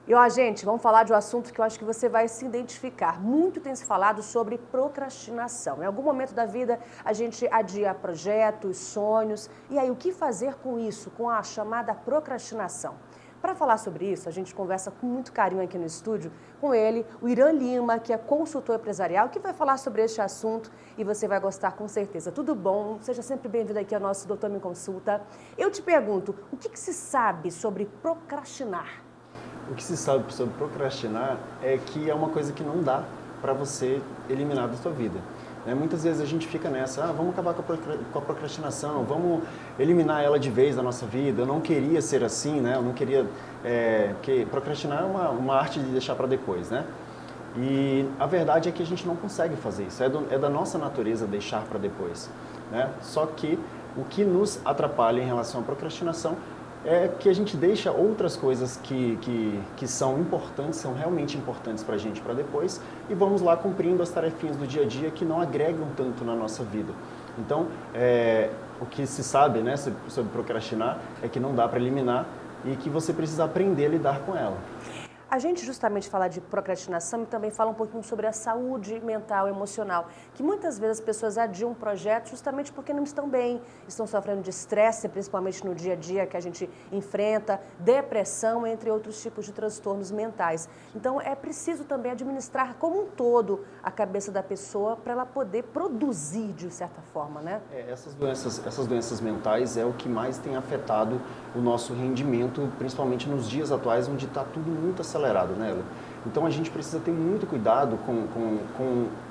E ó, gente, vamos falar de um assunto que eu acho que você vai se identificar. Muito tem se falado sobre procrastinação. Em algum momento da vida, a gente adia projetos, sonhos. E aí, o que fazer com isso, com a chamada procrastinação? Para falar sobre isso, a gente conversa com muito carinho aqui no estúdio com ele, o Irã Lima, que é consultor empresarial, que vai falar sobre este assunto e você vai gostar com certeza. Tudo bom? Seja sempre bem-vindo aqui ao nosso Doutor Me Consulta. Eu te pergunto, o que se sabe sobre procrastinar? O que se sabe sobre procrastinar é que é uma coisa que não dá para você eliminar da sua vida. Muitas vezes a gente fica nessa, vamos acabar com a procrastinação, vamos eliminar ela de vez da nossa vida. Eu não queria ser assim, né? Eu não queria... porque procrastinar é uma arte de deixar para depois, né? E a verdade é que a gente não consegue fazer isso, é da nossa natureza deixar para depois, né? Só que o que nos atrapalha em relação à procrastinação é que a gente deixa outras coisas que são importantes, são realmente importantes para a gente para depois, e vamos lá cumprindo as tarefinhas do dia a dia que não agregam tanto na nossa vida. Então, o que se sabe, né, sobre procrastinar é que não dá para eliminar e que você precisa aprender a lidar com ela. A gente justamente fala de procrastinação e também fala um pouquinho sobre a saúde mental, emocional, que muitas vezes as pessoas adiam um projeto justamente porque não estão bem, estão sofrendo de estresse, principalmente no dia a dia que a gente enfrenta, depressão, entre outros tipos de transtornos mentais. Então é preciso também administrar como um todo a cabeça da pessoa para ela poder produzir de certa forma, né? Essas doenças mentais é o que mais tem afetado o nosso rendimento, principalmente nos dias atuais, onde está tudo muito acelerado, né, Ela? Então a gente precisa ter muito cuidado com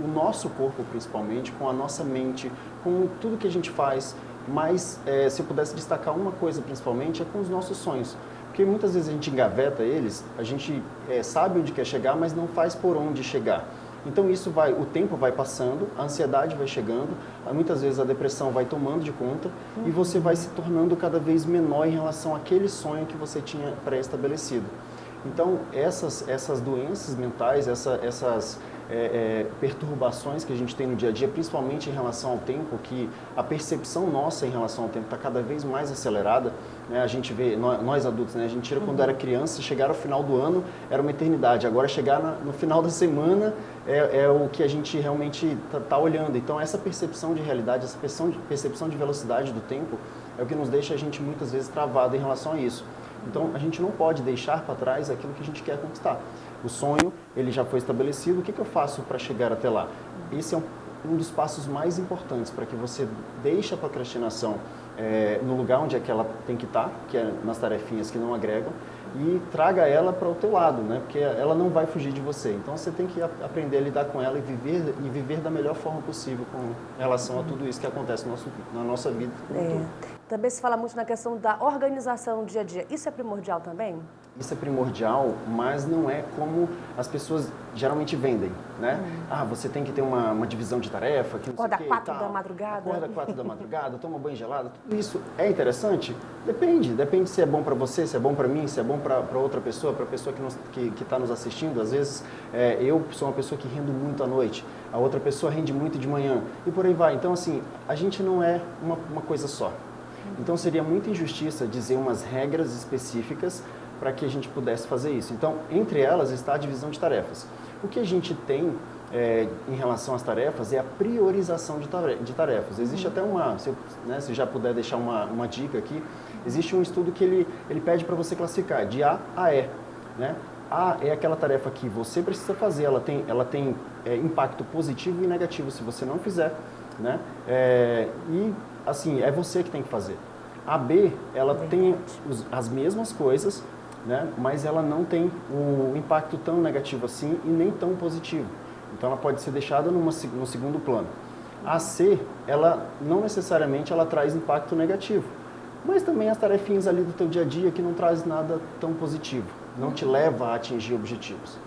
o nosso corpo, principalmente, com a nossa mente, com tudo que a gente faz. Mas se eu pudesse destacar uma coisa principalmente, é com os nossos sonhos. Porque muitas vezes a gente engaveta eles, a gente sabe onde quer chegar, mas não faz por onde chegar. Então o tempo vai passando, a ansiedade vai chegando, muitas vezes a depressão vai tomando de conta e você vai se tornando cada vez menor em relação àquele sonho que você tinha pré-estabelecido. Então, essas doenças mentais, essas perturbações que a gente tem no dia a dia, principalmente em relação ao tempo, que a percepção nossa em relação ao tempo está cada vez mais acelerada, né? A gente vê, nós adultos, né? A gente tira quando era criança, chegar ao final do ano era uma eternidade, agora chegar no final da semana é o que a gente realmente está olhando. Então, essa percepção de realidade, essa percepção de velocidade do tempo é o que nos deixa a gente muitas vezes travado em relação a isso. Então, a gente não pode deixar para trás aquilo que a gente quer conquistar. O sonho, ele já foi estabelecido, o que eu faço para chegar até lá? Esse é um dos passos mais importantes para que você deixe a procrastinação no lugar onde é que ela tem que estar, que é nas tarefinhas que não agregam, e traga ela para o teu lado, né? Porque ela não vai fugir de você. Então, você tem que aprender a lidar com ela e viver da melhor forma possível com relação a tudo isso que acontece na nossa vida. Também se fala muito na questão da organização do dia a dia. Isso é primordial também? Isso é primordial, mas não é como as pessoas geralmente vendem, né? Você tem que ter uma divisão de tarefa, que não sei o quê, Acorda 4 da madrugada. Acorda 4 da madrugada, toma banho gelado. Tudo isso é interessante? Depende se é bom para você, se é bom para mim, se é bom para outra pessoa, para a pessoa que está nos assistindo. Às vezes, eu sou uma pessoa que rendo muito à noite, a outra pessoa rende muito de manhã, e por aí vai. Então, assim, a gente não é uma coisa só. Então, seria muita injustiça dizer umas regras específicas para que a gente pudesse fazer isso. Então, entre elas está a divisão de tarefas. O que a gente tem em relação às tarefas é a priorização de tarefas. Existe até se já puder deixar uma dica aqui, existe um estudo que ele pede para você classificar de A a E, né? A é aquela tarefa que você precisa fazer, ela tem impacto positivo e negativo se você não fizer, né? E assim, é você que tem que fazer. A B, ela tem as mesmas coisas, né? Mas ela não tem um impacto tão negativo assim e nem tão positivo. Então, ela pode ser deixada no segundo plano. A C, ela não necessariamente ela traz impacto negativo, mas também as tarefinhas ali do teu dia a dia que não traz nada tão positivo, não te leva a atingir objetivos.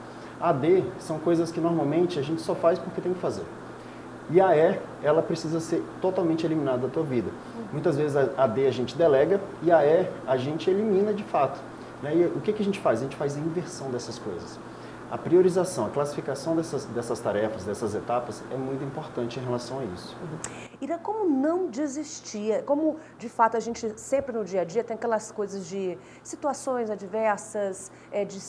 A D são coisas que normalmente a gente só faz porque tem que fazer. E a E, ela precisa ser totalmente eliminada da tua vida. Muitas vezes a D a gente delega e a E a gente elimina de fato. E o que a gente faz? A gente faz a inversão dessas coisas. A priorização, a classificação dessas tarefas, dessas etapas é muito importante em relação a isso. Irã, como não desistir? Como, de fato, a gente sempre no dia a dia tem aquelas coisas de situações adversas,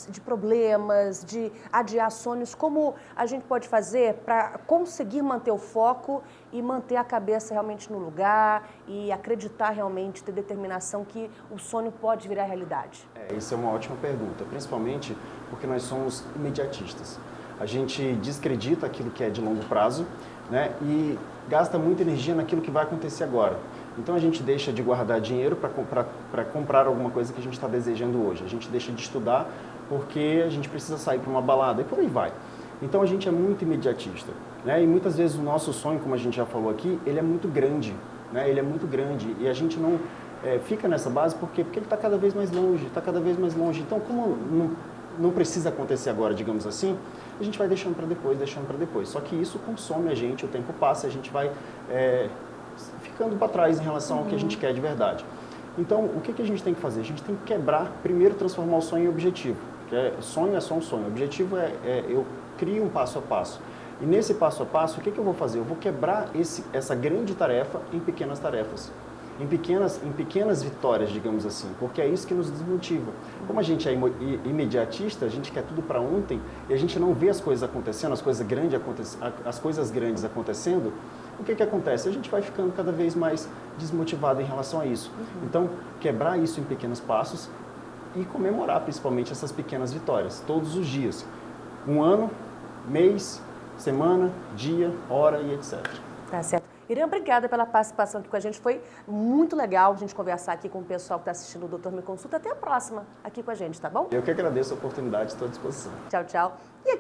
de problemas, de adiar sonhos. Como a gente pode fazer para conseguir manter o foco e manter a cabeça realmente no lugar e acreditar realmente, ter determinação que o sonho pode virar realidade? Isso é uma ótima pergunta, principalmente porque nós somos imediatistas. A gente desacredita aquilo que é de longo prazo, né, e gasta muita energia naquilo que vai acontecer agora. Então a gente deixa de guardar dinheiro para comprar alguma coisa que a gente está desejando hoje. A gente deixa de estudar porque a gente precisa sair para uma balada e por aí vai. Então a gente é muito imediatista, né, e muitas vezes o nosso sonho, como a gente já falou aqui, ele é muito grande, né, ele é muito grande e a gente não fica nessa base porque ele está cada vez mais longe, está cada vez mais longe. Então como não precisa acontecer agora, digamos assim, a gente vai deixando para depois, deixando para depois. Só que isso consome a gente, o tempo passa, a gente vai ficando para trás em relação ao que a gente quer de verdade. Então, o que a gente tem que fazer? A gente tem que quebrar, primeiro transformar o sonho em objetivo. Sonho é só um sonho, o objetivo eu crio um passo a passo. E nesse passo a passo, o que eu vou fazer? Eu vou quebrar essa grande tarefa em pequenas tarefas. Em pequenas vitórias, digamos assim, porque é isso que nos desmotiva. Como a gente é imediatista, a gente quer tudo para ontem e a gente não vê as coisas acontecendo, as coisas grandes acontecendo, o que acontece? A gente vai ficando cada vez mais desmotivado em relação a isso. Então, quebrar isso em pequenos passos e comemorar principalmente essas pequenas vitórias, todos os dias. Um ano, mês, semana, dia, hora e etc. Tá certo. Irã, obrigada pela participação aqui com a gente. Foi muito legal a gente conversar aqui com o pessoal que está assistindo o Doutor Me Consulta. Até a próxima aqui com a gente, tá bom? Eu que agradeço a oportunidade, estou à disposição. Tchau, tchau. E aqui